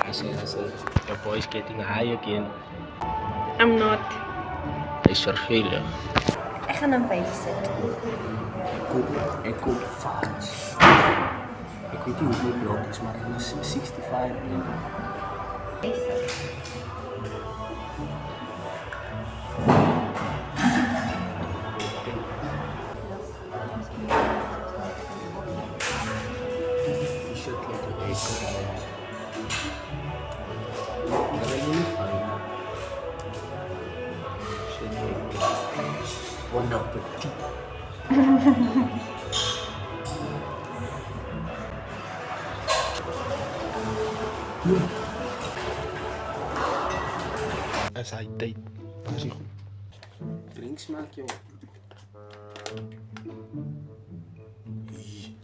I said, your boy's getting high again. I'm not. Hij is vervelend. Ek gaan hom bysit. Ik koop fudge. Ik weet niet hoeveel blokjes, maar het is 65. Bysit. Die shit lekker lekker. Dat is niet fijn. Shit lekker. Bon appetit. As hy tyd. As hy goed. Drink smaak jou.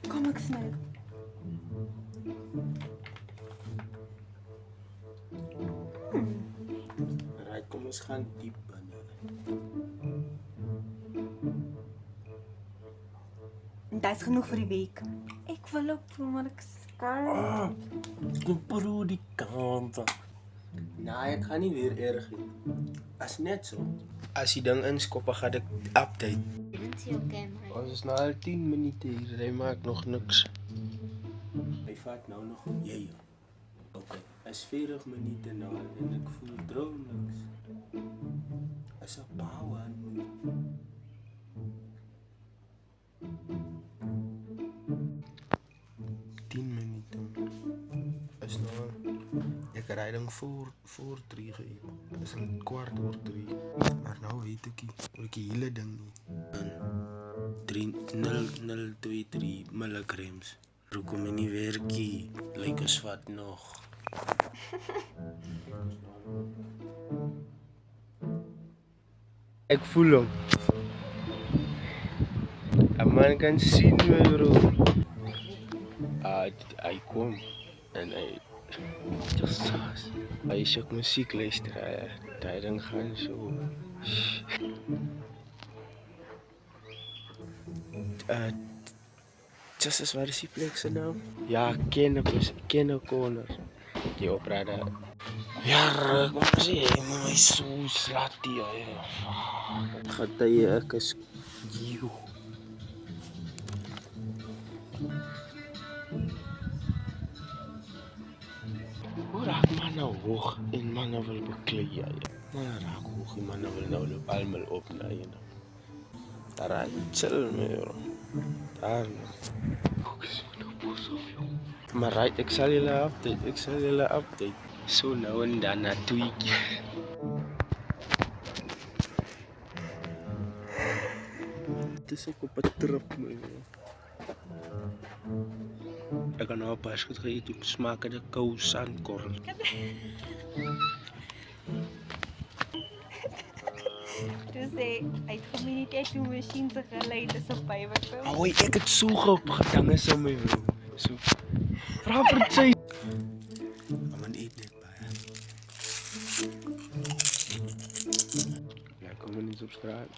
Kom ek sny. Right, kom ons gaan diep binne. Dit is genoeg vir die week. Ek wil ook proe maar ek skar. Kom proe die kant. Nee, ek gaan nie weer erg nie. As net so. As die ding inskop, gaan ek update. Dit is jou camera. Ons is nou al 10 minute hier, hy maak nog niks. Hy vat nou nog jy. Okay, is 40 minute nou en ek voel droom niks. Is 'n power aan my. Is nou ek ry dan voor 3 geëet. Is 'n kwart oor 3. Maar nou weet ek nie oor die hele ding nie. 0.023 milligrams. Hoekom nie werkie? Lyk as wat nog. Ek voel hom. 'n Man kan sien my bro. Hy kom en hy just hy is ook musiek luister. Hy ding gaan so. Just as waar is die plek se naam? Ja, Kenne Corner. Die oprada. Ja, kom sê my so slaatie. Gaat hy ek is you. Hoe raak man nou hoog en man nou wil beklei jy? Man raak hoog en man nou wil nou almal op na jy nou. Daar chill me bro. Daar nou. Fokus nou pos op jou. Maar right, ek sal julle update. So nou en dan na tweekie. Dit is ook op 'n trip my bro. Ek kan nou 'n paar goed geëet, ek smaak dit koue sandkorrel. Toe sê hy het community toe masjien se gelei dis op bywerk. Oei, ek het so gedinge so my bro. So. Vra vir sy. Man eet net baie. Ja, kom in subscribe.